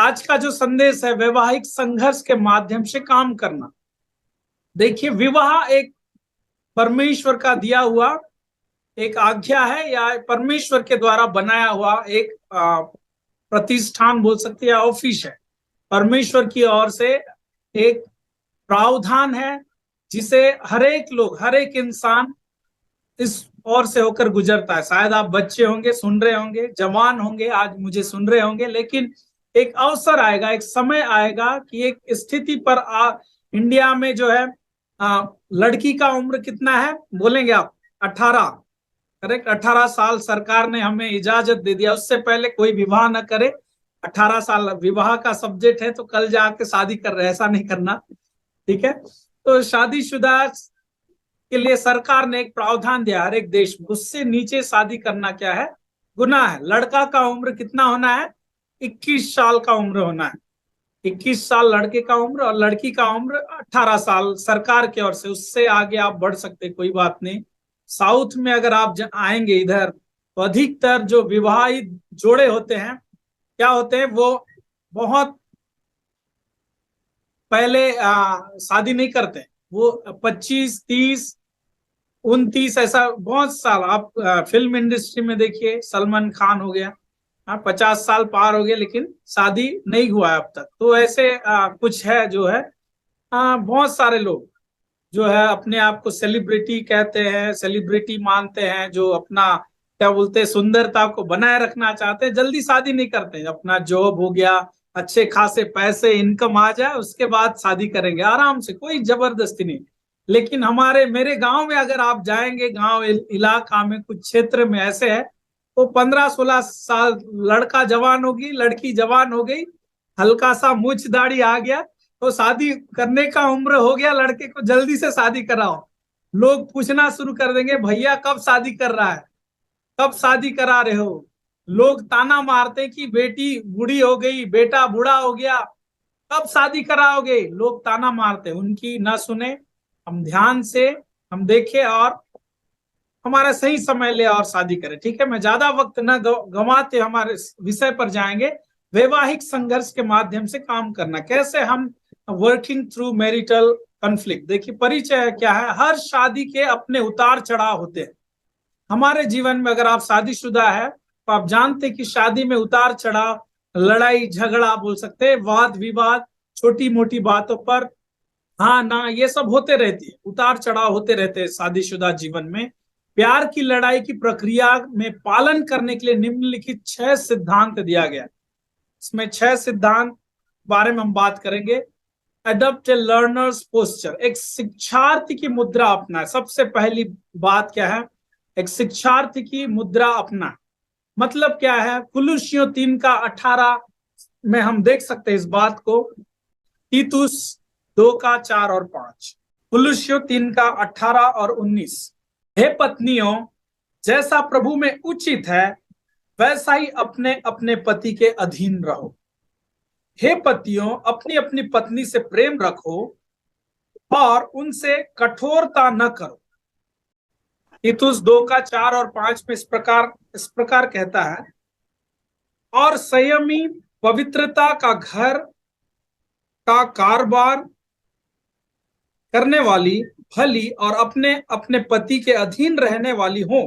आज का जो संदेश है, वैवाहिक संघर्ष के माध्यम से काम करना। देखिए, विवाह एक परमेश्वर का दिया हुआ एक आज्ञा है, या परमेश्वर के द्वारा बनाया हुआ एक प्रतिष्ठान बोल सकते हैं, या ऑफिस है। परमेश्वर की ओर से एक प्रावधान है जिसे हर एक लोग, हर एक इंसान इस ओर से होकर गुजरता है। शायद आप बच्चे होंगे, सुन रहे होंगे, जवान होंगे, आज मुझे सुन रहे होंगे, लेकिन एक अवसर आएगा, एक समय आएगा कि एक स्थिति पर इंडिया में जो है लड़की का उम्र कितना है बोलेंगे आप? 18। करेक्ट, 18 साल सरकार ने हमें इजाजत दे दिया। उससे पहले कोई विवाह न करे। 18 साल विवाह का सब्जेक्ट है, तो कल जाके शादी कर रहे, ऐसा नहीं करना, ठीक है। तो शादीशुदा के लिए सरकार ने एक प्रावधान दिया हर एक देश में। उससे नीचे शादी करना क्या है? गुनाह है। लड़का का उम्र कितना होना है? 21 साल का उम्र होना है। 21 साल लड़के का उम्र, और लड़की का उम्र 18 साल सरकार की ओर से। उससे आगे आप बढ़ सकते, कोई बात नहीं। साउथ में अगर आप आएंगे इधर, तो अधिकतर जो विवाहित जोड़े होते हैं, क्या होते हैं, वो बहुत पहले शादी नहीं करते। वो 25, 30, 29, ऐसा बहुत साल। आप फिल्म इंडस्ट्री में देखिए, सलमान खान हो गया, 50 साल पार हो गए, लेकिन शादी नहीं हुआ है अब तक। तो ऐसे कुछ है जो है, बहुत सारे लोग जो है अपने आप को सेलिब्रिटी कहते हैं, सेलिब्रिटी मानते हैं, जो अपना क्या बोलते हैं, सुंदरता को बनाए रखना चाहते हैं, जल्दी शादी नहीं करते हैं। अपना जॉब हो गया, अच्छे खासे पैसे इनकम आ जाए, उसके बाद शादी करेंगे आराम से, कोई जबरदस्ती नहीं। लेकिन मेरे गांव में अगर आप जाएंगे, गांव इलाका में कुछ क्षेत्र में ऐसे है, तो 15-16 साल लड़का जवान होगी, लड़की जवान हो गई, हल्का सा मूछ दाढ़ी आ गया, तो शादी करने का उम्र हो गया, लड़के को जल्दी से शादी कराओ। लोग पूछना शुरू कर देंगे, भैया कब शादी कर रहा है, कब शादी करा रहे हो। लोग ताना मारते कि बेटी बूढ़ी हो गई, बेटा बूढ़ा हो गया, कब शादी कराओगे। लोग ताना मारते, उनकी ना सुने, हम ध्यान से हम देखें और हमारा सही समय ले और शादी करें, ठीक है। मैं ज्यादा वक्त न गंवाते हमारे विषय पर जाएंगे। वैवाहिक संघर्ष के माध्यम से काम करना, कैसे हम वर्किंग थ्रू मैरिटल कॉन्फ्लिक्ट। देखिए, परिचय क्या है? हर शादी के अपने उतार चढ़ाव होते हैं। हमारे जीवन में अगर आप शादीशुदा है, तो आप जानते हैं कि शादी में उतार चढ़ाव, लड़ाई झगड़ा बोल सकते हैं, वाद विवाद, छोटी मोटी बातों पर हाँ ना, ये सब होते रहती है, उतार चढ़ाव होते रहते हैं शादीशुदा जीवन में। प्यार की लड़ाई की प्रक्रिया में पालन करने के लिए निम्नलिखित 6 सिद्धांत दिया गया। इसमें 6 सिद्धांत बारे में हम बात करेंगे। अडॉप्ट ए लर्नर्स पोस्चर, एक शिक्षार्थी की मुद्रा अपना। सबसे पहली बात क्या है? एक शिक्षार्थी की मुद्रा अपना मतलब क्या है? कुलुस्सियों 3:18 में हम देख सकते हैं इस बात को। तीतुस 2:4 और 5, कुलुस्सियों 3:18 और 19। हे पत्नियों, जैसा प्रभु में उचित है, वैसा ही अपने अपने पति के अधीन रहो। हे पतियों, अपनी अपनी पत्नी से प्रेम रखो और उनसे कठोरता न करो। तीतुस 2:4 और 5 में इस प्रकार कहता है, और संयमी, पवित्रता का घर का कारोबार करने वाली, भली और अपने अपने पति के अधीन रहने वाली हो,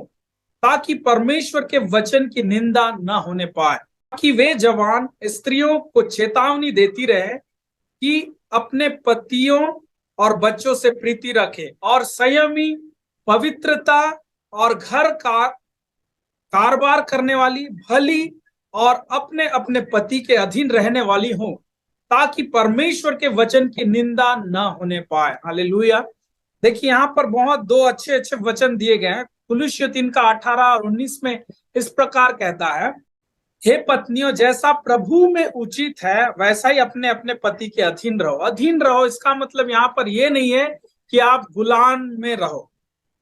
ताकि परमेश्वर के वचन की निंदा न होने पाए। ताकि वे जवान स्त्रियों को चेतावनी देती रहे कि अपने पतियों और बच्चों से प्रीति रखे, और संयमी, पवित्रता और घर का कारोबार करने वाली, भली और अपने अपने पति के अधीन रहने वाली हो, ताकि परमेश्वर के वचन की निंदा न होने पाए। हालेलुया। देखिए, यहाँ पर बहुत 2 अच्छे अच्छे वचन दिए गए हैं। कुलुस्सियों 3:18 और 19 में इस प्रकार कहता है, हे पत्नियों, जैसा प्रभु में उचित है, वैसा ही अपने अपने पति के अधीन रहो। अधीन रहो, इसका मतलब यहाँ पर ये नहीं है कि आप गुलाम में रहो,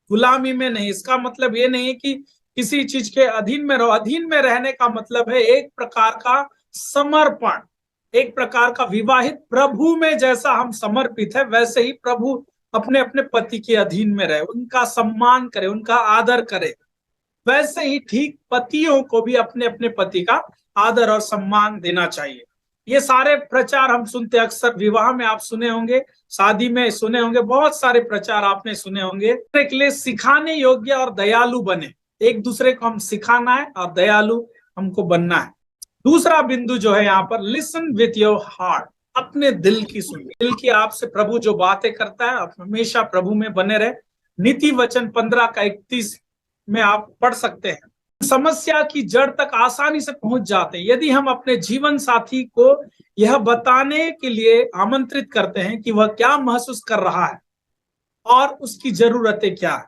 गुलामी में नहीं। इसका मतलब ये नहीं है कि किसी चीज के अधीन में रहो। अधीन में रहने का मतलब है एक प्रकार का समर्पण, एक प्रकार का विवाहित। प्रभु में जैसा हम समर्पित है, वैसे ही प्रभु अपने अपने पति के अधीन में रहे, उनका सम्मान करे, उनका आदर करे। वैसे ही ठीक पतियों को भी अपने अपने पति का आदर और सम्मान देना चाहिए। ये सारे प्रचार हम सुनते हैं, अक्सर विवाह में आप सुने होंगे, शादी में सुने होंगे, बहुत सारे प्रचार आपने सुने होंगे। के लिए सिखाने योग्य और दयालु बने, एक दूसरे को हम सिखाना है और दयालु हमको बनना है। दूसरा बिंदु जो है यहाँ पर, लिसन विथ योर हार्ट, अपने दिल की सुनिए। दिल की आपसे प्रभु जो बातें करता है, आप हमेशा प्रभु में बने रहे। नीति वचन 15 का 31 में आप पढ़ सकते हैं। समस्या की जड़ तक आसानी से पहुंच जाते हैं यदि हम अपने जीवन साथी को यह बताने के लिए आमंत्रित करते हैं कि वह क्या महसूस कर रहा है और उसकी जरूरतें क्या है।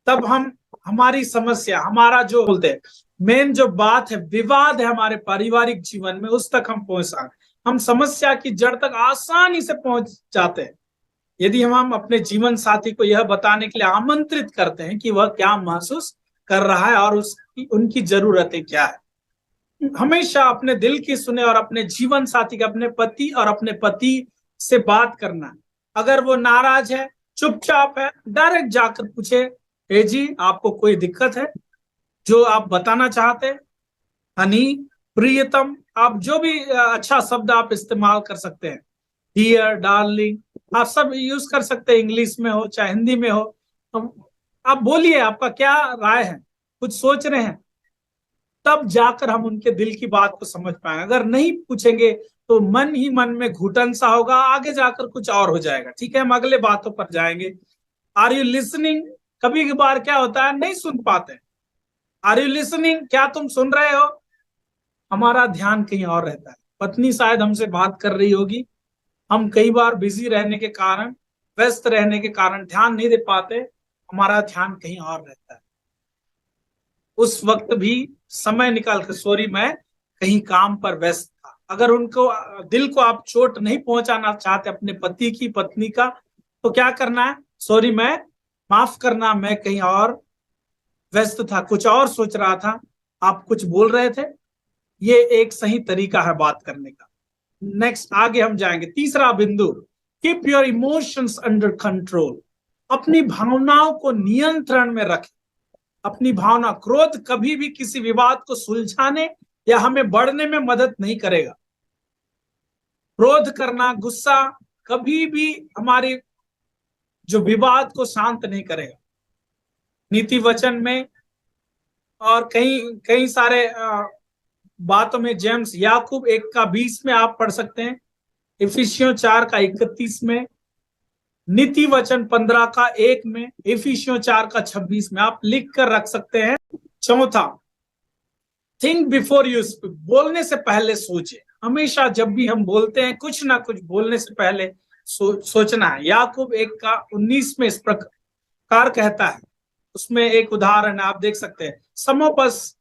तब हम हमारी समस्या, हमारा जो बोलते हैं मेन जो बात है, विवाद है हमारे पारिवारिक जीवन में, उस तक हम पहुंच सकते, हम समस्या की जड़ तक आसानी से पहुंच जाते हैं यदि हम अपने जीवन साथी को यह बताने के लिए आमंत्रित करते हैं कि वह क्या महसूस कर रहा है और उसकी उनकी जरूरतें क्या है। हमेशा अपने दिल की सुने और अपने जीवन साथी के, अपने पति और अपने पति से बात करना। अगर वो नाराज है, चुपचाप है, डायरेक्ट जाकर पूछे, हे जी आपको कोई दिक्कत है जो आप बताना चाहते हैं? हनी, प्रियतम, आप जो भी अच्छा शब्द आप इस्तेमाल कर सकते हैं, डियर, डार्लिंग, आप सब यूज कर सकते हैं, इंग्लिश में हो चाहे हिंदी में हो। आप बोलिए आपका क्या राय है, कुछ सोच रहे हैं, तब जाकर हम उनके दिल की बात को समझ पाए। अगर नहीं पूछेंगे तो मन ही मन में घुटन सा होगा, आगे जाकर कुछ और हो जाएगा। ठीक है, हम अगले बातों पर जाएंगे। Are you listening? कभी कभार क्या होता है, नहीं सुन पाते। Are you listening? क्या तुम सुन रहे हो? हमारा ध्यान कहीं और रहता है। पत्नी शायद हमसे बात कर रही होगी, हम कई बार बिजी रहने के कारण, व्यस्त रहने के कारण ध्यान नहीं दे पाते, हमारा ध्यान कहीं और रहता है। उस वक्त भी समय निकाल कर, सॉरी मैं कहीं काम पर व्यस्त था। अगर उनको दिल को आप चोट नहीं पहुंचाना चाहते अपने पति की, पत्नी का, तो क्या करना है, सॉरी मैं, माफ करना, मैं कहीं और व्यस्त था, कुछ और सोच रहा था, आप कुछ बोल रहे थे। ये एक सही तरीका है बात करने का। नेक्स्ट आगे हम जाएंगे। तीसरा बिंदु, keep your emotions under control, अपनी भावनाओं को नियंत्रण में रखें। अपनी भावना, क्रोध कभी भी किसी विवाद को सुलझाने या हमें बढ़ने में मदद नहीं करेगा। क्रोध करना, गुस्सा कभी भी हमारे जो विवाद को शांत नहीं करेगा। नीति वचन में और कई कई सारे बातों में, जेम्स याकूब 1:20 में आप पढ़ सकते हैं, इफिसियों 4:31 में, नीति वचन 15:1 में, इफिसियों 4:26 में आप लिख कर रख सकते हैं। चौथा, थिंक बिफोर यू स्पीक, बोलने से पहले सोचे। हमेशा जब भी हम बोलते हैं, कुछ ना कुछ बोलने से पहले सोचना है। याकूब 1:19 में इस प्रकार कहता है, उसमें एक उदाहरण आप देख सकते हैं, some of us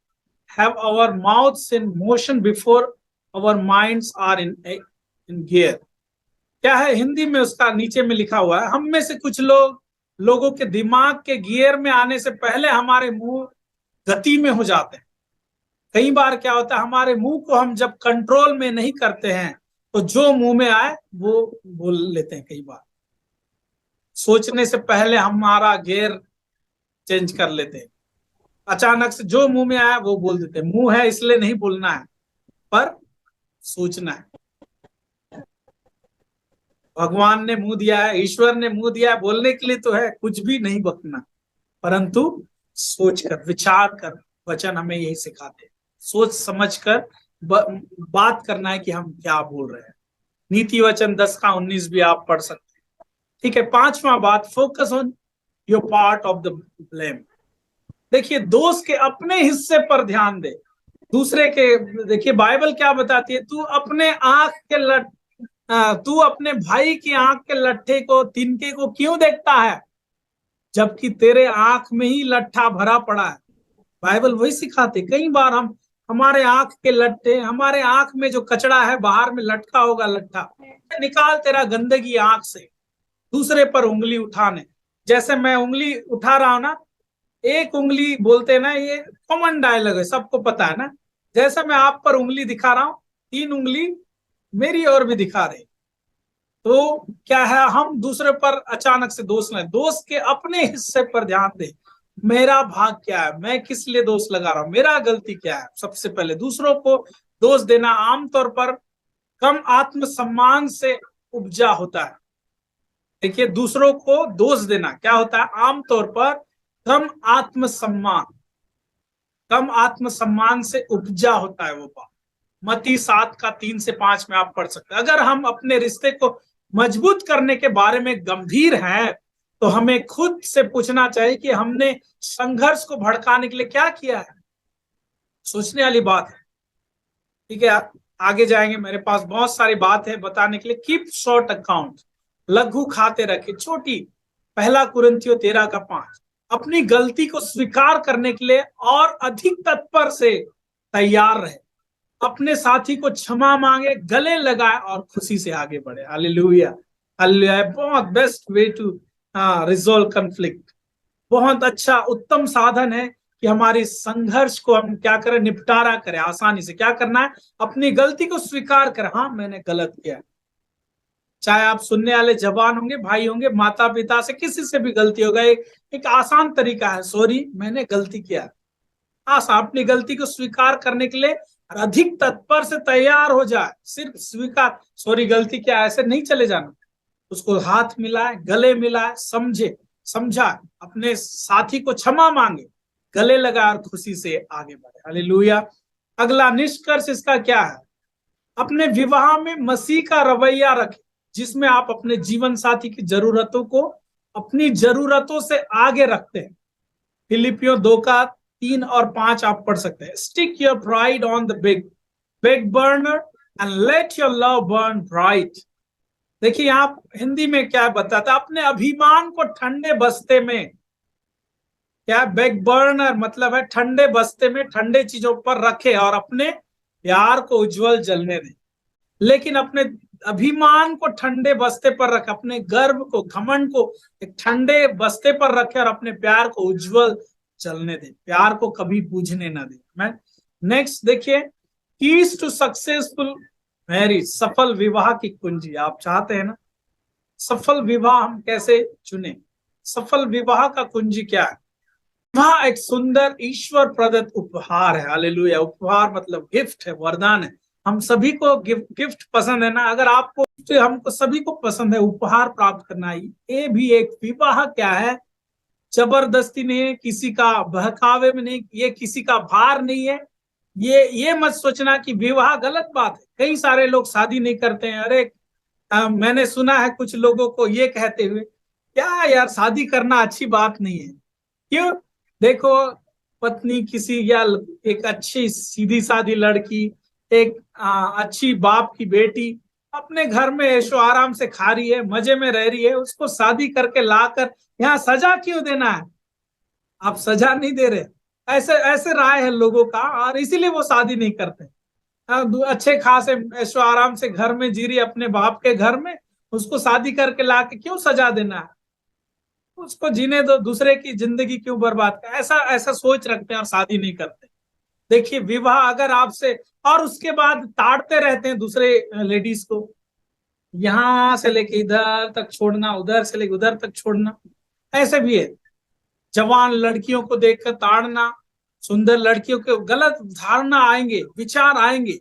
have our mouths in motion before our minds are in gear। क्या है हिंदी में, उसका नीचे में लिखा हुआ है, हम में से कुछ लोगों के दिमाग के गियर में आने से पहले हमारे मुंह गति में हो जाते हैं। कई बार क्या होता है, हमारे मुंह को हम जब कंट्रोल में नहीं करते हैं तो जो मुंह में आए वो बोल लेते हैं। कई बार सोचने से पहले हमारा गियर चेंज कर लेते हैं, अचानक से जो मुंह में आया वो बोल देते हैं। मुंह है इसलिए नहीं बोलना है, पर सोचना है। भगवान ने मुंह दिया है, ईश्वर ने मुंह दिया है, बोलने के लिए तो है, कुछ भी नहीं बकना, परंतु सोचकर, विचार कर। वचन हमें यही सिखाते हैं, सोच समझ कर बात करना है कि हम क्या बोल रहे हैं। नीति वचन 10:19 भी आप पढ़ सकते हैं। ठीक है, पांचवा बात, focus on your part of the blame. देखिए, दोस्त के अपने हिस्से पर ध्यान दे, दूसरे के। देखिए बाइबल क्या बताती है, तू अपने भाई की आंख के लट्ठे को, तिनके को क्यों देखता है जबकि तेरे आंख में ही लट्ठा भरा पड़ा है। बाइबल वही सिखाते। कई बार हमारे आंख के लट्ठे, हमारे आंख में जो कचड़ा है, बाहर में लटका होगा लट्ठा, निकाल तेरा गंदगी आंख से। दूसरे पर उंगली उठाने, जैसे मैं उंगली उठा रहा हूं ना, एक उंगली बोलते हैं ना, ये कॉमन डायलॉग है, सबको पता है ना। जैसा मैं आप पर उंगली दिखा रहा हूं, 3 उंगली मेरी ओर भी दिखा रही। तो क्या है, हम दूसरे पर अचानक से दोष लें। दोस्त के अपने हिस्से पर ध्यान दे, मेरा भाग क्या है, मैं किस लिए दोष लगा रहा हूं, मेरा गलती क्या है। सबसे पहले दूसरों को दोष देना आमतौर पर कम आत्मसम्मान से उपजा होता है। देखिए, दूसरों को दोष देना क्या होता है? आमतौर पर कम आत्मसम्मान से उपजा होता है वो पाप। मत्ती 7:3 से 5 में आप पढ़ सकते हैं। अगर हम अपने रिश्ते को मजबूत करने के बारे में गंभीर हैं, तो हमें खुद से पूछना चाहिए कि हमने संघर्ष को भड़काने के लिए क्या किया है। सोचने वाली बात है। ठीक है, आगे जाएंगे, मेरे पास बहुत सारी बात है बताने के लिए। कीप शॉर्ट अकाउंट, लघु खाते रखे, छोटी। 1 कुरिन्थियों 13:5। अपनी गलती को स्वीकार करने के लिए और अधिक तत्पर से तैयार रहे। अपने साथी को क्षमा मांगे, गले लगाए और खुशी से आगे बढ़े। Hallelujah, hallelujah. बहुत best way to resolve conflict. बहुत अच्छा, उत्तम साधन है कि हमारी संघर्ष को हम क्या करें, निपटारा करें आसानी से। क्या करना है? अपनी गलती को स्वीकार करें। हाँ, मैंने गलत किया। चाहे आप सुनने वाले जवान होंगे, भाई होंगे, माता पिता से, किसी से भी गलती होगा, एक आसान तरीका है, सॉरी मैंने गलती किया। आसान, अपनी गलती को स्वीकार करने के लिए अधिक तत्पर से तैयार हो जाए। सिर्फ स्वीकार, सॉरी गलती किया, ऐसे नहीं चले जाना। उसको हाथ मिलाए, गले मिलाए, समझा, अपने साथी को क्षमा मांगे, गले लगा और खुशी से आगे बढ़े। हालेलुया। अगला निष्कर्ष इसका क्या है? अपने विवाह में मसीह का रवैया रखें, जिसमें आप अपने जीवन साथी की जरूरतों को अपनी जरूरतों से आगे रखते हैं। फिलिपियों 2:3 और 5 आप पढ़ सकते हैं। Stick your pride on the big burner and let your love burn bright. देखिए, यहाँ हिंदी में क्या बताता है? अपने अभिमान को ठंडे बस्ते में, क्या बैक बर्नर मतलब है ठंडे बस्ते में, ठंडे चीजों पर रखे और अपने प्यार को उज्जवल जलने दे। लेकिन अपने अभिमान को ठंडे बस्ते पर रखे, अपने गर्व को, घमंड को एक ठंडे बस्ते पर रखे और अपने प्यार को उज्जवल जलने दे, प्यार को कभी बुझने ना दे। मैं नेक्स्ट देखिए, कीज टू सक्सेसफुल मैरिज, सफल विवाह की कुंजी। आप चाहते हैं ना सफल विवाह हम कैसे चुने? सफल विवाह का कुंजी क्या है? विवाह एक सुंदर ईश्वर प्रदत्त उपहार है। हालेलुया। उपहार मतलब गिफ्ट है, वरदान है। हम सभी को गिफ्ट पसंद है ना? अगर आपको, तो हमको सभी को पसंद है उपहार प्राप्त करना। ये भी एक विवाह क्या है? जबरदस्ती नहीं है, किसी का बहकावे में नहीं, ये किसी का भार नहीं है। ये मत सोचना कि विवाह गलत बात है। कई सारे लोग शादी नहीं करते हैं। अरे मैंने सुना है कुछ लोगों को ये कहते हुए, क्या यार शादी करना अच्छी बात नहीं है। क्यों? देखो, पत्नी किसी या एक अच्छी सीधी सादी लड़की, एक अच्छी बाप की बेटी अपने घर में ऐशो आराम से खा रही है, मजे में रह रही है, उसको शादी करके लाकर यहाँ सजा क्यों देना है? आप सजा नहीं दे रहे। ऐसे ऐसे राय है लोगों का, और इसीलिए वो शादी नहीं करते। अच्छे खासे ऐशो आराम से घर में जी रही अपने बाप के घर में, उसको शादी करके लाके क्यों सजा देना है? उसको जीने दो, दूसरे की जिंदगी क्यों बर्बाद कर? ऐसा ऐसा सोच रखते हैं और शादी नहीं करते। देखिए, विवाह अगर आपसे, और उसके बाद ताड़ते रहते हैं दूसरे लेडीज को, यहां से लेके इधर तक छोड़ना, उधर से लेके उधर तक छोड़ना, ऐसे भी है। जवान लड़कियों को देखकर ताड़ना, सुंदर लड़कियों के गलत धारणा आएंगे, विचार आएंगे,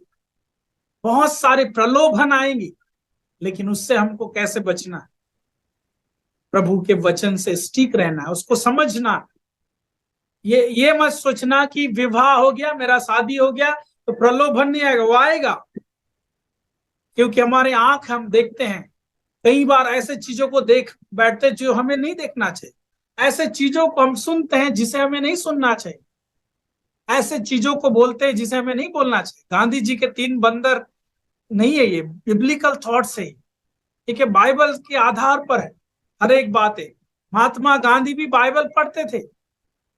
बहुत सारे प्रलोभन आएंगे। लेकिन उससे हमको कैसे बचना है? प्रभु के वचन से स्टिक रहना है, उसको समझना। ये मत सोचना कि विवाह हो गया, मेरा शादी हो गया तो प्रलोभन नहीं आएगा। वो आएगा, क्योंकि हमारे आंख, हम देखते हैं कई बार ऐसे चीजों को देख बैठते जो हमें नहीं देखना चाहिए। ऐसे चीजों को हम सुनते हैं जिसे हमें नहीं सुनना चाहिए। ऐसे चीजों को बोलते हैं जिसे हमें नहीं बोलना चाहिए। गांधी जी के 3 बंदर नहीं है, ये बिब्लिकल थॉट्स है। ठीक है, बाइबल के आधार पर है हर एक बात है। महात्मा गांधी भी बाइबल पढ़ते थे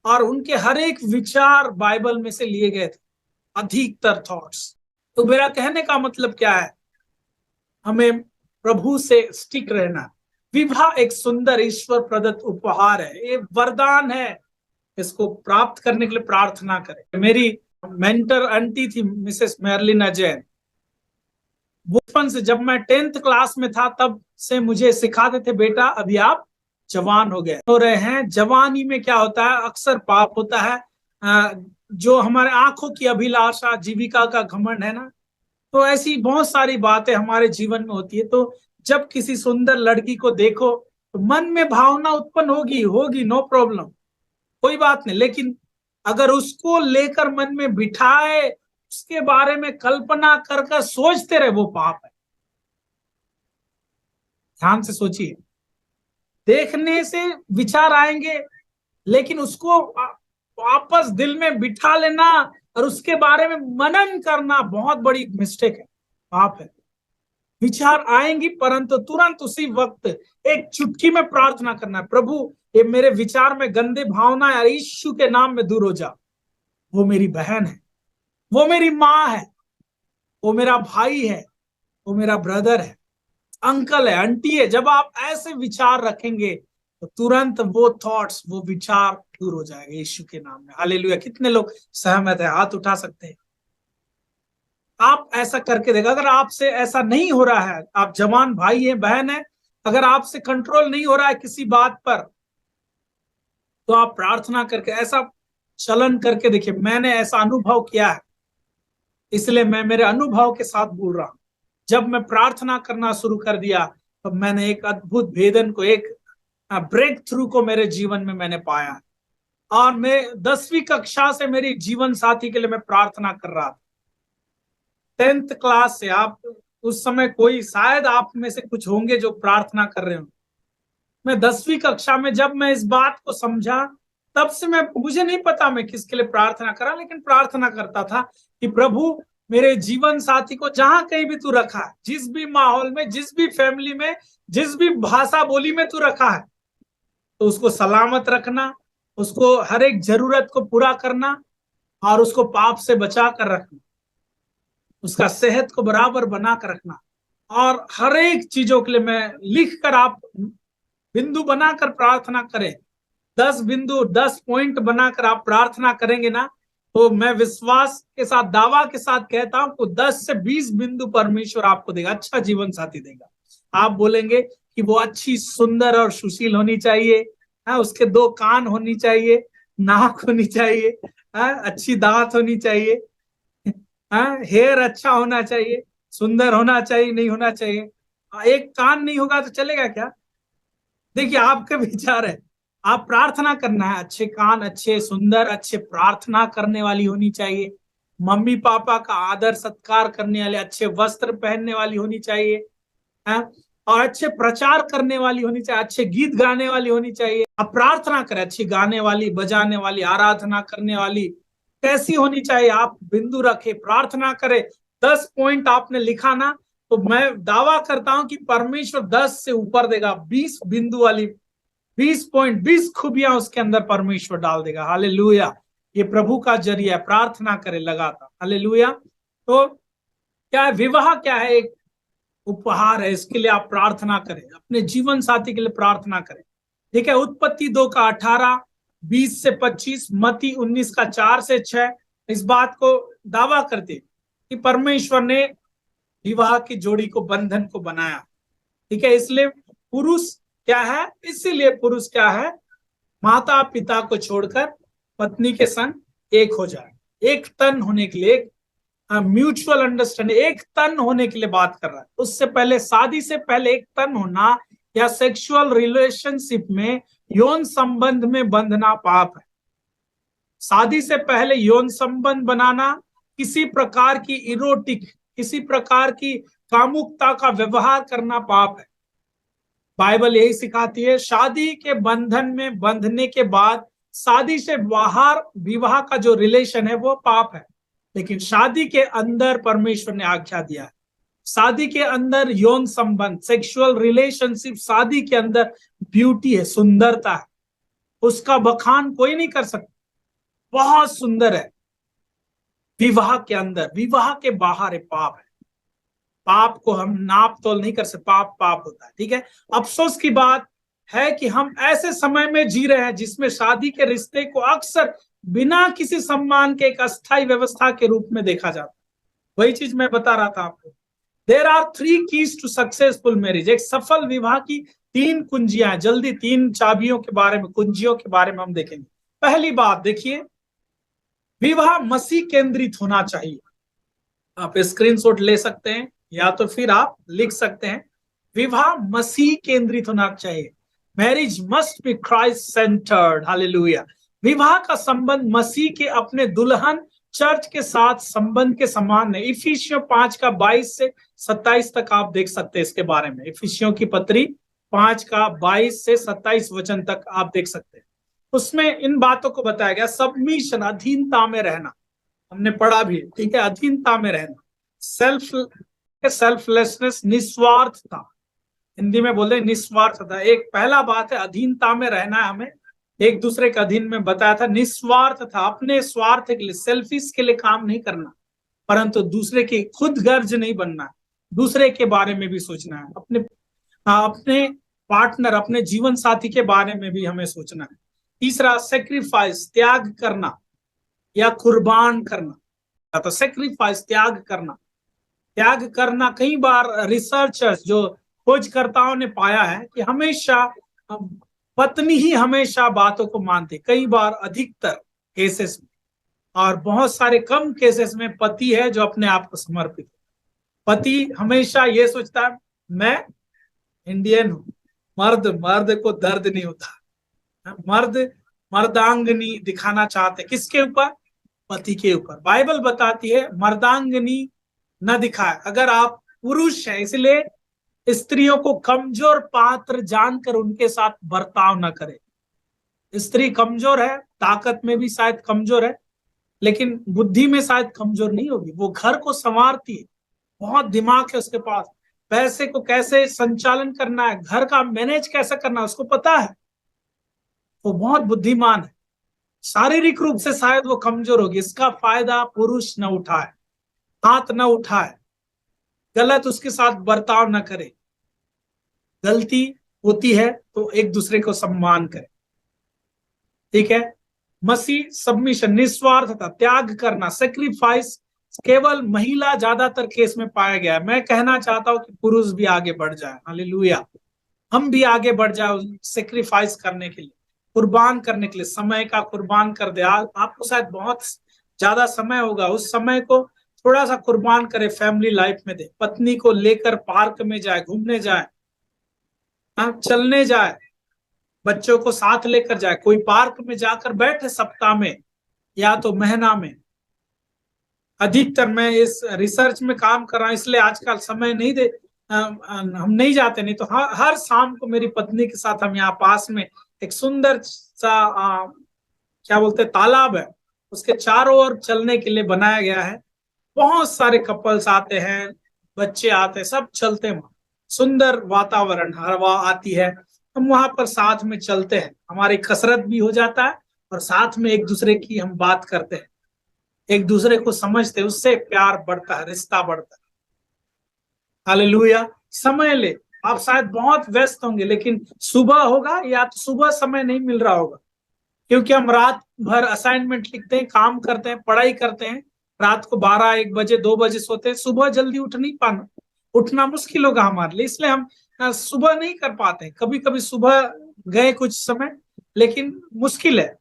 और उनके हर एक विचार बाइबल में से लिए गए थे, अधिकतर थॉट्स। तो मेरा कहने का मतलब क्या है? हमें प्रभु से स्टिक रहना। विवाह एक सुंदर ईश्वर प्रदत्त उपहार है, ये वरदान है। इसको प्राप्त करने के लिए प्रार्थना करें। मेरी मेंटर आंटी थी, मिसेस मैरलिन अजैन। बचपन से, जब मैं 10th क्लास में था, तब से मुझे सिखाते थे, बेटा अभी आप जवान हो रहे हैं। जवानी में क्या होता है? अक्सर पाप होता है। जो हमारे आंखों की अभिलाषा, जीविका का घमंड है ना, तो ऐसी बहुत सारी बातें हमारे जीवन में होती है। तो जब किसी सुंदर लड़की को देखो तो मन में भावना उत्पन्न होगी होगी, नो प्रॉब्लम, कोई बात नहीं। लेकिन अगर उसको लेकर मन में बिठाए, उसके बारे में कल्पना कर कर सोचते रहे, वो पाप है। ध्यान से सोचिए, देखने से विचार आएंगे, लेकिन उसको वापस दिल में बिठा लेना और उसके बारे में मनन करना बहुत बड़ी मिस्टेक है, पाप है। विचार आएंगी, परंतु तुरंत उसी वक्त एक चुटकी में प्रार्थना करना है, प्रभु ये मेरे विचार में गंदे भावना है, यीशु के नाम में दूर हो जा। वो मेरी बहन है, वो मेरी माँ है, वो मेरा भाई है, वो मेरा ब्रदर है, अंकल है, आंटी है। जब आप ऐसे विचार रखेंगे तो तुरंत वो थॉट्स, वो विचार दूर हो जाएगा यीशु के नाम में। हालेलुया। कितने लोग सहमत है? हाथ उठा सकते हैं। आप ऐसा करके देखो। अगर आपसे ऐसा नहीं हो रहा है, आप जवान भाई है, बहन है, अगर आपसे कंट्रोल नहीं हो रहा है किसी बात पर, तो आप प्रार्थना करके ऐसा चलन करके देखिए। मैंने ऐसा अनुभव किया है, इसलिए मैं मेरे अनुभव के साथ बोल रहा हूं। जब मैं प्रार्थना करना शुरू कर दिया, तो मैंने एक अद्भुत भेदन को, एक ब्रेक थ्रू को मेरे जीवन में मैंने पाया। और मैं 10वीं कक्षा से मेरी जीवन साथी के लिए मैं प्रार्थना कर रहा था, 10th क्लास से। आप उस समय कोई, शायद आप में से कुछ होंगे जो प्रार्थना कर रहे हो। मैं 10वीं कक्षा में जब मैं इस बात को समझा, तब से मुझे नहीं पता मैं किसके लिए प्रार्थना करा, लेकिन प्रार्थना करता था कि प्रभु मेरे जीवन साथी को जहां कहीं भी तू रखा है, जिस भी माहौल में, जिस भी फैमिली में, जिस भी भाषा बोली में तू रखा है, तो उसको सलामत रखना, उसको हर एक जरूरत को पूरा करना, और उसको पाप से बचा कर रखना, उसका सेहत को बराबर बना कर रखना। और हर एक चीजों के लिए मैं लिख कर, आप बिंदु बनाकर प्रार्थना करें। 10 बिंदु, 10 पॉइंट बनाकर आप प्रार्थना करेंगे ना, तो मैं विश्वास के साथ, दावा के साथ कहता हूं कि 10 से 20 बिंदु परमेश्वर आपको देगा, अच्छा जीवन साथी देगा। आप बोलेंगे कि वो अच्छी, सुंदर और सुशील होनी चाहिए, उसके 2 कान होनी चाहिए, नाक होनी चाहिए, अच्छी दांत होनी चाहिए, हेयर अच्छा होना चाहिए, सुंदर होना चाहिए, नहीं होना चाहिए। एक कान नहीं होगा तो चलेगा क्या? देखिए, आपके विचार है। आप प्रार्थना करना है, अच्छे कान, अच्छे सुंदर, अच्छे प्रार्थना करने वाली होनी चाहिए, मम्मी पापा का आदर सत्कार करने वाले, अच्छे वस्त्र पहनने वाली होनी चाहिए, है? और अच्छे प्रचार करने वाली होनी चाहिए, अच्छे गीत गाने वाली होनी चाहिए। आप प्रार्थना करें, अच्छी गाने वाली, बजाने वाली, आराधना करने वाली कैसी होनी चाहिए, आप बिंदु रखे, प्रार्थना करें। 10 पॉइंट आपने लिखा ना, तो मैं दावा करता हूं कि परमेश्वर 10 से ऊपर देगा। 20 बिंदु वाली, 20 पॉइंट, 20 खूबियां उसके अंदर परमेश्वर डाल देगा। हालेलुया। ये प्रभु का जरिया है। प्रार्थना करें लगातार। हालेलुया। तो क्या है? विवाह क्या है? एक उपहार है। इसके लिए आप प्रार्थना करें, अपने जीवन साथी के लिए प्रार्थना करें। ठीक है। उत्पत्ति 2 का 18, 20 से 25, मत्ती 19 का 4 से 6 इस बात को दावा करते कि परमेश्वर ने विवाह की जोड़ी को, बंधन को बनाया। ठीक है। इसलिए पुरुष क्या है? इसीलिए पुरुष क्या है? माता पिता को छोड़कर पत्नी के संग एक हो जाए, एक तन होने के लिए, एक म्यूचुअल अंडरस्टैंडिंग, एक तन होने के लिए बात कर रहा है। उससे पहले, शादी से पहले एक तन होना या सेक्सुअल रिलेशनशिप में, यौन संबंध में बंधना पाप है। शादी से पहले यौन संबंध बनाना, किसी प्रकार की इरोटिक, किसी प्रकार की कामुकता का व्यवहार करना पाप है। बाइबल यही सिखाती है। शादी के बंधन में बंधने के बाद शादी से बाहर विवाह का जो रिलेशन है वो पाप है, लेकिन शादी के अंदर परमेश्वर ने आज्ञा दिया है। शादी के अंदर यौन संबंध, सेक्सुअल रिलेशनशिप, शादी के अंदर ब्यूटी है, सुंदरता है, उसका बखान कोई नहीं कर सकता, बहुत सुंदर है। विवाह के अंदर, विवाह के बाहर है पाप है। पाप को हम नाप तोल नहीं कर सकते, पाप पाप होता है। ठीक है। अफसोस की बात है कि हम ऐसे समय में जी रहे हैं जिसमें शादी के रिश्ते को अक्सर बिना किसी सम्मान के एक अस्थायी व्यवस्था के रूप में देखा जाता है। वही चीज मैं बता रहा था आपको। There are 3 keys to successful marriage. एक सफल विवाह की 3 कुंजियां, जल्दी 3 चाबियों के बारे में, कुंजियों के बारे में हम देखेंगे। पहली बात देखिए, विवाह मसीह केंद्रित होना चाहिए। आप स्क्रीनशॉट ले सकते हैं या तो फिर आप लिख सकते हैं। विवाह मसीह केंद्रित होना चाहिए। Marriage must be Christ centred. Hallelujah. विवाह का संबंध मसीह के अपने दुल्हन चर्च के साथ संबंध के समान है। इफिसियों 5 का 22 से 27 तक आप देख सकते हैं इसके बारे में। इफिसियों की पत्री 5 का 22 से 27 वचन तक आप देख सकते हैं। उसमें इन बातों को बताया गया। सबमिशन, अधीनता में रहना, हमने पढ़ा भी, ठीक है, अधीनता में रहना। सेल्फलेसनेस, निस्वार्थता, हिंदी में बोलते निस्वार्थता। एक पहला बात है अधीनता में रहना है, हमें एक दूसरे के अधीन में बताया था। निस्वार्थ था, अपने स्वार्थ के लिए, सेल्फिश के लिए काम नहीं करना, परंतु दूसरे की खुद गर्ज नहीं बनना है, दूसरे के बारे में भी सोचना है, अपने पार्टनर, अपने जीवन साथी के बारे में भी हमें सोचना है। तीसरा सेक्रीफाइस, त्याग करना या कुर्बान करना। तो सेक्रीफाइस, त्याग करना। कई बार रिसर्चर्स, जो खोजकर्ताओं ने पाया है कि हमेशा पत्नी ही हमेशा बातों को मानती, कई बार अधिकतर केसेस में, और बहुत सारे कम केसेस में पति है जो अपने आप को समर्पित है। पति हमेशा ये सोचता है मैं इंडियन हूं, मर्द को दर्द नहीं होता, मर्दांगनी दिखाना चाहते, किसके ऊपर? पति के ऊपर। बाइबल बताती है मर्दांगनी न दिखाए। अगर आप पुरुष हैं, इसलिए स्त्रियों को कमजोर पात्र जानकर उनके साथ बर्ताव न करें। स्त्री कमजोर है, ताकत में भी शायद कमजोर है, लेकिन बुद्धि में शायद कमजोर नहीं होगी। वो घर को संवारती है, बहुत दिमाग है उसके पास, पैसे को कैसे संचालन करना है, घर का मैनेज कैसे करना है उसको पता है, वो बहुत बुद्धिमान है। शारीरिक रूप से शायद वो कमजोर होगी, इसका फायदा पुरुष न उठाए, हाथ न उठाए, गलत उसके साथ बर्ताव न करे। गलती होती है तो एक दूसरे को सम्मान करे, ठीक है। मसीह सबमिशन, निस्वार्थता, त्याग करना, सेक्रीफाइस केवल महिला ज्यादातर केस में पाया गया है। मैं कहना चाहता हूं कि पुरुष भी आगे बढ़ जाए। हालेलुया। हम भी आगे बढ़ जाए सेक्रीफाइस करने के लिए, कुर्बान करने के लिए, समय का कुर्बान कर दे। आपको शायद बहुत ज्यादा समय होगा, उस समय को थोड़ा सा कुर्बान करे, फैमिली लाइफ में दे। पत्नी को लेकर पार्क में जाए, घूमने जाए, चलने जाए, बच्चों को साथ लेकर जाए, कोई पार्क में जाकर बैठे सप्ताह में या तो महीना में। अधिकतर मैं इस रिसर्च में काम कर रहा हूं, इसलिए आजकल समय नहीं दे, हम नहीं जाते, नहीं तो हर शाम को मेरी पत्नी के साथ हम यहाँ पास में एक सुंदर सा क्या बोलते तालाब है, उसके चारों ओर चलने के लिए बनाया गया है। बहुत सारे कपल्स आते हैं, बच्चे आते हैं, सब चलते हैं। सुंदर वातावरण, हवा आती है, हम वहां पर साथ में चलते हैं, हमारी कसरत भी हो जाता है और साथ में एक दूसरे की हम बात करते हैं, एक दूसरे को समझते हैं, उससे प्यार बढ़ता है, रिश्ता बढ़ता है। हालेलुया। समय ले, आप शायद बहुत व्यस्त होंगे, लेकिन सुबह होगा या तो सुबह समय नहीं मिल रहा होगा, क्योंकि हम रात भर असाइनमेंट लिखते हैं, काम करते हैं, पढ़ाई करते हैं, रात को 12-1 बजे 2 बजे सोते हैं, सुबह जल्दी उठना मुश्किल होगा हमारे लिए, इसलिए हम सुबह नहीं कर पाते। कभी कभी सुबह गए कुछ समय, लेकिन मुश्किल है,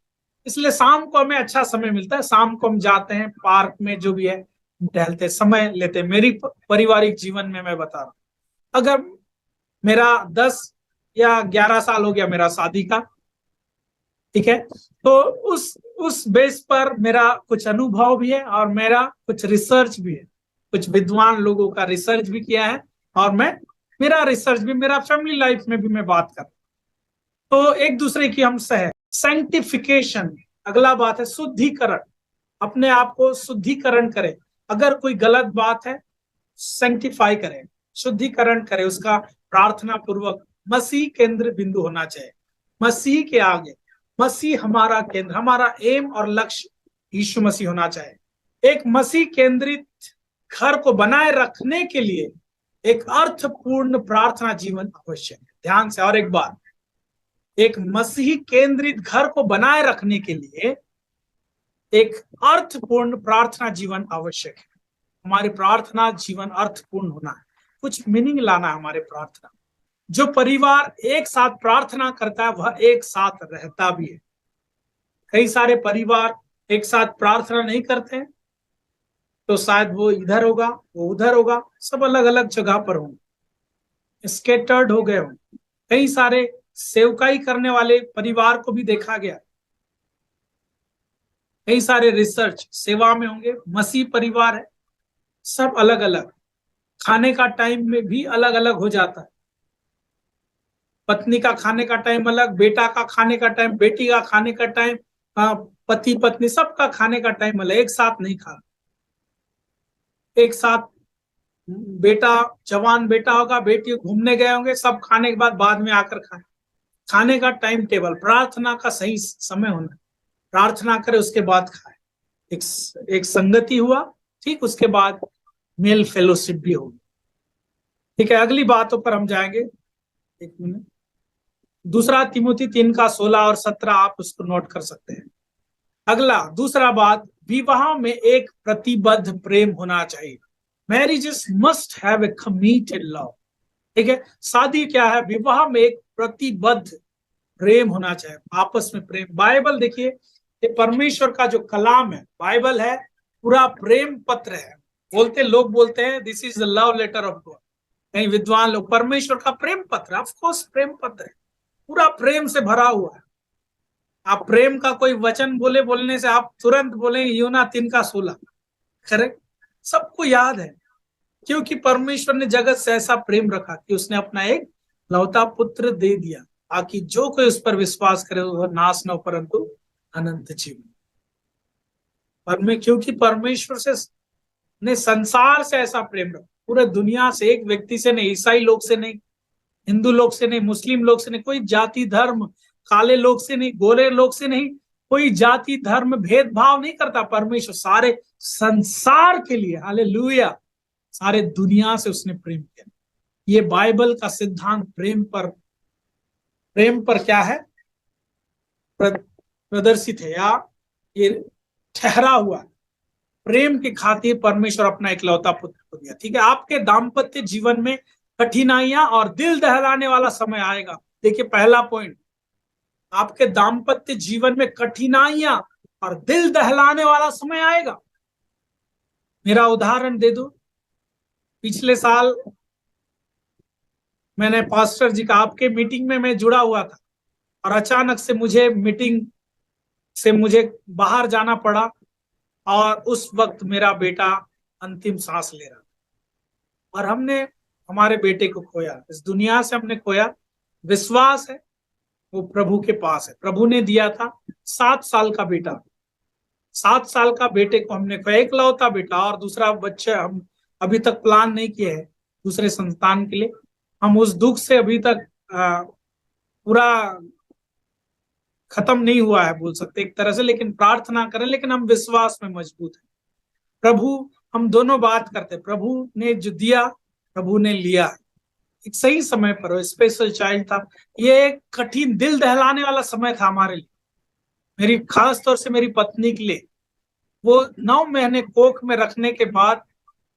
इसलिए शाम को हमें अच्छा समय मिलता है। शाम को हम जाते हैं पार्क में, जो भी है टहलते, समय लेते हैं। मेरी पारिवारिक जीवन में मैं बता रहा हूँ, अगर मेरा 10 या 11 साल हो गया मेरा शादी का, ठीक है, तो उस बेस पर मेरा कुछ अनुभव भी है और मेरा कुछ रिसर्च भी है, कुछ विद्वान लोगों का रिसर्च भी किया है, और मेरा रिसर्च भी, मेरा फैमिली लाइफ में भी मैं बात कर, तो एक दूसरे की हम सह। सैंक्टिफिकेशन, अगला बात है शुद्धिकरण, अपने आप को शुद्धिकरण करें। अगर कोई गलत बात है, सैंक्टिफाई करें, शुद्धिकरण करें, उसका प्रार्थना पूर्वक। मसीह केंद्र बिंदु होना चाहिए, मसीह के आगे, मसीह हमारा केंद्र, हमारा एम और लक्ष्य यीशु मसीह होना चाहिए। एक मसीह केंद्रित घर को बनाए रखने के लिए एक अर्थपूर्ण प्रार्थना जीवन आवश्यक है। ध्यान से, और एक बार, एक मसीह केंद्रित घर को बनाए रखने के लिए एक अर्थपूर्ण प्रार्थना जीवन आवश्यक है। हमारी प्रार्थना जीवन अर्थपूर्ण होना है, कुछ मीनिंग लाना है हमारे प्रार्थना। जो परिवार एक साथ प्रार्थना करता है वह एक साथ रहता भी है। कई सारे परिवार एक साथ प्रार्थना नहीं करते हैं, तो शायद वो इधर होगा, वो उधर होगा, सब अलग अलग जगह पर होंगे, स्केटर्ड हो गए होंगे। कई सारे सेवकाई करने वाले परिवार को भी देखा गया, कई सारे रिसर्च सेवा में होंगे, मसीह परिवार है, सब अलग अलग। खाने का टाइम में भी अलग अलग हो जाता है, पत्नी का खाने का टाइम अलग, बेटा का खाने का टाइम, बेटी का खाने का टाइम, पति पत्नी सबका खाने का टाइम अलग, एक साथ नहीं खा, एक साथ बेटा, जवान बेटा होगा, बेटी घूमने गए होंगे, सब खाने के बाद में आकर खाए। खाने का टाइम टेबल, प्रार्थना का सही समय होना, प्रार्थना करे उसके बाद खाए, एक संगति हुआ, ठीक, उसके बाद मेल फेलोशिप भी होगी। ठीक है, अगली बातों पर हम जाएंगे, एक मिनट। दूसरा तिमोथी 3:16 और 17 आप उसको नोट कर सकते हैं। अगला दूसरा बात, विवाह में एक प्रतिबद्ध प्रेम होना चाहिए। Marriages must have a committed love. ठीक है, शादी क्या है, विवाह में एक प्रतिबद्ध प्रेम होना चाहिए, आपस में प्रेम। बाइबल देखिए, ये परमेश्वर का जो कलाम है, बाइबल है, पूरा प्रेम पत्र है। लोग बोलते हैं this is the love letter of God, कई विद्वान लोग, परमेश्वर का प्रेम पत्र, ऑफ कोर्स प्रेम पत्र है, पूरा प्रेम से भरा हुआ है। आप प्रेम का कोई वचन बोलने से आप तुरंत बोले यूना 3:16, करेक्ट, सबको याद है, क्योंकि परमेश्वर ने जगत से ऐसा प्रेम रखा कि उसने अपना एक लौता पुत्र दे दिया, ताकि जो कोई उस पर विश्वास करे वह नाश न हो परंतु अनंत जीवन। क्योंकि परमेश्वर से ने संसार से ऐसा प्रेम रखा, पूरे दुनिया से, एक व्यक्ति से नहीं, ईसाई लोग से नहीं, हिंदू लोग से नहीं, मुस्लिम लोग से नहीं, कोई जाति धर्म, काले लोग से नहीं, गोरे लोग से नहीं, कोई जाति धर्म भेदभाव नहीं करता परमेश्वर, सारे संसार के लिए, हालेलुया, सारे दुनिया से उसने प्रेम किया। ये बाइबल का सिद्धांत प्रेम पर क्या है, प्रदर्शित है, या ये ठहरा हुआ, प्रेम की खातिर परमेश्वर अपना इकलौता पुत्र को दिया। ठीक है, आपके दाम्पत्य जीवन में कठिनाइयां और दिल दहलाने वाला समय आएगा। देखिए पहला पॉइंट, आपके दाम्पत्य जीवन में कठिनाइयां और दिल दहलाने वाला समय आएगा। मेरा उदाहरण दे दूं, पिछले साल मैंने पास्टर जी का, आपके मीटिंग में मैं जुड़ा हुआ था, और अचानक से मुझे मीटिंग से बाहर जाना पड़ा, और उस वक्त मेरा बेटा अंतिम सांस ले रहा था, और हमने हमारे बेटे को खोया, इस दुनिया से हमने खोया। विश्वास है वो प्रभु के पास है, प्रभु ने दिया था 7 साल का बेटा, 7 साल का बेटे को हमने खोया, एक लौता बेटा, और दूसरा बच्चा हम अभी तक प्लान नहीं किए है दूसरे संतान के लिए। हम उस दुख से अभी तक पूरा खत्म नहीं हुआ है बोल सकते एक तरह से, लेकिन प्रार्थना करें, लेकिन हम विश्वास में मजबूत हैं। प्रभु, हम दोनों बात करते, प्रभु ने जो दिया प्रभु ने लिया, एक सही समय पर स्पेशल चाइल्ड था। ये एक कठिन दिल दहलाने वाला समय था हमारे लिए, मेरी खास तौर से मेरी पत्नी के लिए। वो 9 महीने कोख में रखने के बाद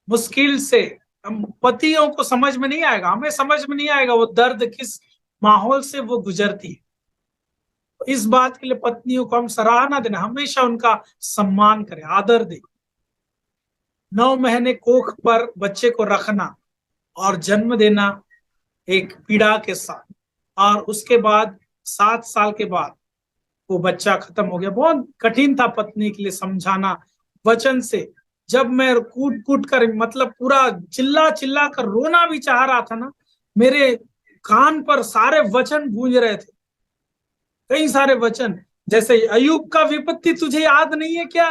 मुश्किल से, हम पतियों को समझ में नहीं आएगा, हमें समझ में नहीं आएगा वो दर्द किस माहौल से वो गुजरती है। इस बात के लिए पत्नियों को हम सराहना देना, हमेशा उनका सम्मान करें, आदर दें। 9 महीने कोख पर बच्चे को रखना और जन्म देना एक पीड़ा के साथ, और उसके बाद 7 साल के बाद वो बच्चा खत्म हो गया। बहुत कठिन था पत्नी के लिए समझाना वचन से। जब मैं कूट कूट कर, मतलब पूरा चिल्ला चिल्ला कर रोना भी चाह रहा था ना, मेरे कान पर सारे वचन गूंज रहे थे, कई सारे वचन, जैसे अय्यूब का विपत्ति तुझे याद नहीं है क्या,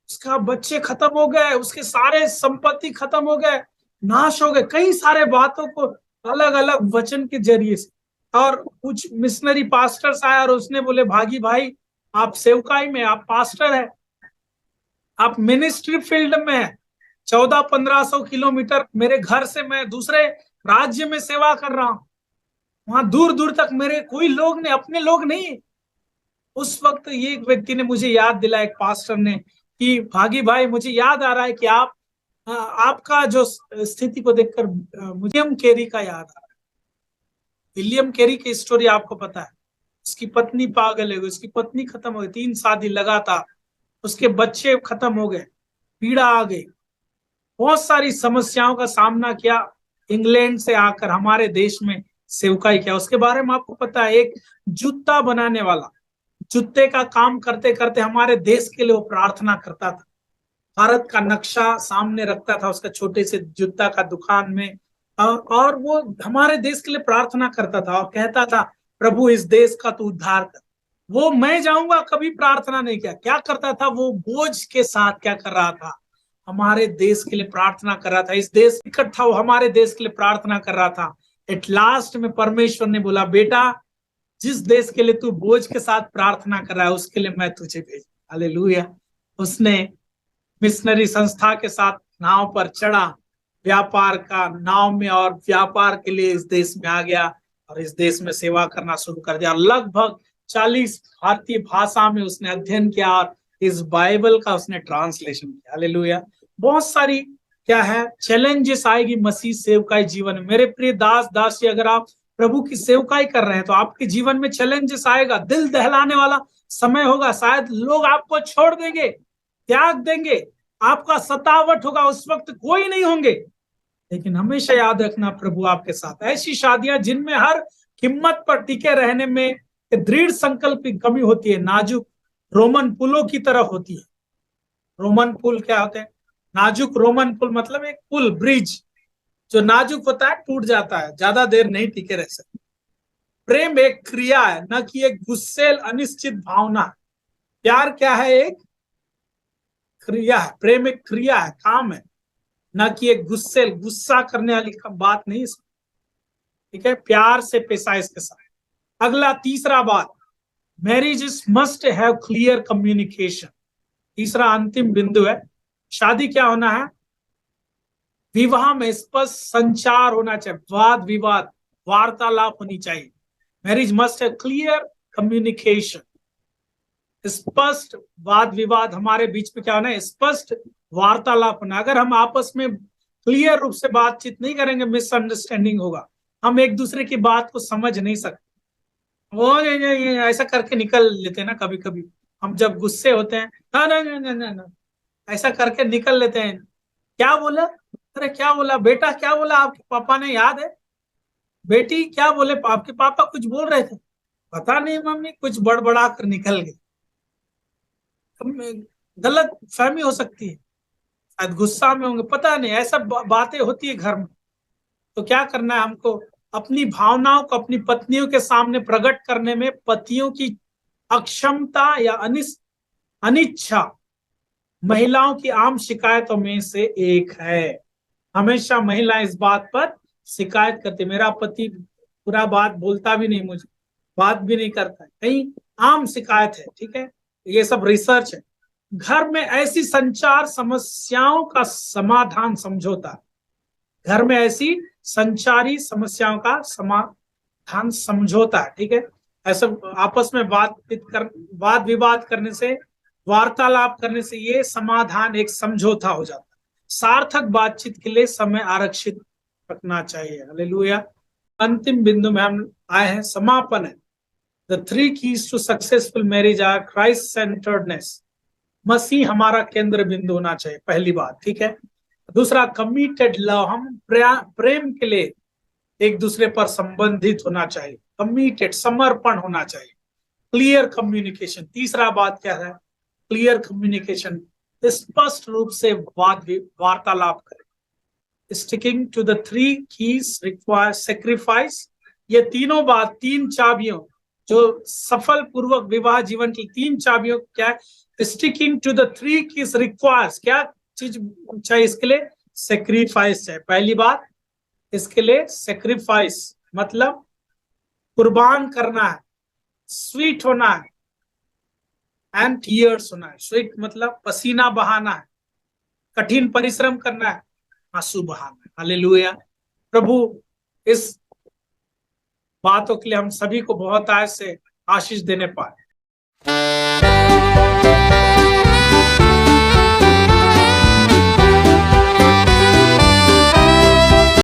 उसका बच्चे खत्म हो गए, उसके सारे संपत्ति खत्म हो गए, नाश हो गए, कई सारे बातों को अलग अलग वचन के जरिए से। और कुछ मिशनरी पास्टर्स आए और उसने बोले, भागी भाई आप सेवकाई में, आप पास्टर है, आप मिनिस्ट्री फील्ड में है, 1400-1500 किलोमीटर मेरे घर से मैं दूसरे राज्य में सेवा कर रहा हूं, वहां दूर दूर तक मेरे कोई लोग नहीं, अपने लोग नहीं। उस वक्त ये एक व्यक्ति ने मुझे याद दिलाया, एक पास्टर ने, कि भागी भाई मुझे याद आ रहा है कि आपका जो स्थिति को देखकर मुझे विलियम कैरी का याद आ रहा है। विलियम कैरी की स्टोरी आपको पता है, उसकी पत्नी पागल है, उसकी पत्नी खत्म हो गई, 3 शादी लगातार, उसके बच्चे खत्म हो गए, पीड़ा आ गई, बहुत सारी समस्याओं का सामना किया, इंग्लैंड से आकर हमारे देश में सेवकाई किया। उसके बारे में आपको पता है, एक जूता बनाने वाला जूते का काम करते करते हमारे देश के लिए वो प्रार्थना करता था, भारत का नक्शा सामने रखता था उसका छोटे से जूता का दुकान में, और वो हमारे देश के लिए प्रार्थना करता था और कहता था, प्रभु इस देश का तू उद्धार कर। वो मैं जाऊंगा कभी प्रार्थना नहीं किया, क्या करता था वो बोझ के साथ क्या कर रहा था, हमारे देश के लिए प्रार्थना कर रहा था। इस देश इकट्ठा वो हमारे देश के लिए प्रार्थना कर रहा था। एट लास्ट में परमेश्वर ने बोला, बेटा जिस देश के लिए तू बोझ के साथ प्रार्थना कर रहा है उसके लिए मैं तुझे भेज। हालेलुया। उसने मिशनरी संस्था के साथ नाव पर चढ़ा, व्यापार का नाव में, और व्यापार के लिए इस देश में आ गया और इस देश में सेवा करना शुरू कर दिया। लगभग 40 भारतीय भाषा में उसने अध्ययन किया और इस बाइबल का उसने ट्रांसलेशन किया। हालेलुया। बहुत सारी क्या है चैलेंजेस आएगी मसीह सेवकाई जीवन में। मेरे प्रिय दास दासी, अगर आप प्रभु की सेवकाई कर रहे हैं तो आपके जीवन में चैलेंजेस आएगा, दिल दहलाने वाला समय होगा। शायद लोग आपको छोड़ देंगे, त्याग देंगे, आपका सतावट होगा, उस वक्त कोई नहीं होंगे, लेकिन हमेशा याद रखना प्रभु आपके साथ। ऐसी शादियां जिनमें हर कीमत पर टिके रहने में दृढ़ संकल्प की कमी होती है, नाजुक रोमन पुलों की तरह होती है। रोमन पुल क्या होते हैं? नाजुक रोमन पुल मतलब एक पुल, ब्रिज जो नाजुक होता है, टूट जाता है, ज्यादा देर नहीं टिके रह सकते। प्रेम एक क्रिया है, न कि एक गुस्सेल अनिश्चित भावना। प्यार क्या है? एक क्रिया है। प्रेम एक क्रिया है, काम है, न कि एक गुस्सेल, गुस्सा करने वाली बात नहीं। ठीक है, प्यार से पेश आए इसके साथ। अगला तीसरा बात, marriages must have clear communication. तीसरा अंतिम बिंदु है, शादी क्या होना है? विवाह में स्पष्ट संचार होना चाहिए, वाद विवाद वार्तालाप होनी चाहिए। Marriage must have clear communication, स्पष्ट वाद विवाद हमारे बीच में क्या होना है? स्पष्ट वार्तालाप होना। अगर हम आपस में क्लियर रूप से बातचीत नहीं करेंगे, मिसअंडरस्टैंडिंग होगा, हम एक दूसरे की बात को समझ नहीं सकते। वो ये ऐसा करके निकल लेते हैं ना, कभी कभी हम जब गुस्से होते हैं, ना ना ना ना ना, ऐसा करके निकल लेते हैं। क्या बोला? अरे क्या बोला बेटा, क्या बोला आपके पापा ने, याद है? बेटी क्या बोले आपके पापा? कुछ बोल रहे थे, पता नहीं मम्मी, कुछ बड़बड़ा कर निकल गए। गलत फहमी हो सकती है, शायद गुस्सा में होंगे, पता नहीं, ऐसा बातें होती है घर में। तो क्या करना है हमको? अपनी भावनाओं को अपनी पत्नियों के सामने प्रकट करने में पतियों की अक्षमता या अनिच्छा महिलाओं की आम शिकायतों में से एक है। हमेशा महिला इस बात पर शिकायत करती, मेरा पति पूरा बात बोलता भी नहीं, मुझे बात भी नहीं करता है, कहीं आम शिकायत है। ठीक है, ये सब रिसर्च है। घर में ऐसी संचार समस्याओं का समाधान समझौता, घर में ऐसी संचारी समस्याओं का समाधान समझौता है। ठीक है, ऐसा आपस में वाद विवाद करने से, वार्तालाप करने से ये समाधान एक समझौता हो जाता है। सार्थक बातचीत के लिए समय आरक्षित रखना चाहिए। हालेलुया। अंतिम बिंदु में हम आए हैं, समापन है। The 3 keys to successful marriage are Christ centeredness. मसीह हमारा केंद्र बिंदु होना चाहिए, पहली बात। ठीक है, दूसरा कमिटेड लव, हम प्रेम के लिए एक दूसरे पर संबंधित होना चाहिए, कमिटेड समर्पण होना चाहिए। क्लियर कम्युनिकेशन, तीसरा बात क्या है? क्लियर कम्युनिकेशन, स्पष्ट रूप से वार्तालाप करें। Sticking to the 3 keys require sacrifice. ये तीनों बात, 3 चाबियों जो सफल पूर्वक विवाह जीवन की 3 चाबियों क्या है? Sticking to the 3 keys requires, क्या चीज चाहिए इसके लिए? सेक्रीफाइस है। पहली बात, इसके लिए सेक्रीफाइस मतलब कुर्बान करना है, स्वीट होना है, एंड टीयर्स होना है। स्वीट मतलब पसीना बहाना है, कठिन परिश्रम करना है, आंसू बहाना है। हालेलुया। प्रभु इस बातों के लिए हम सभी को बहुत आय से आशीष देने पाए।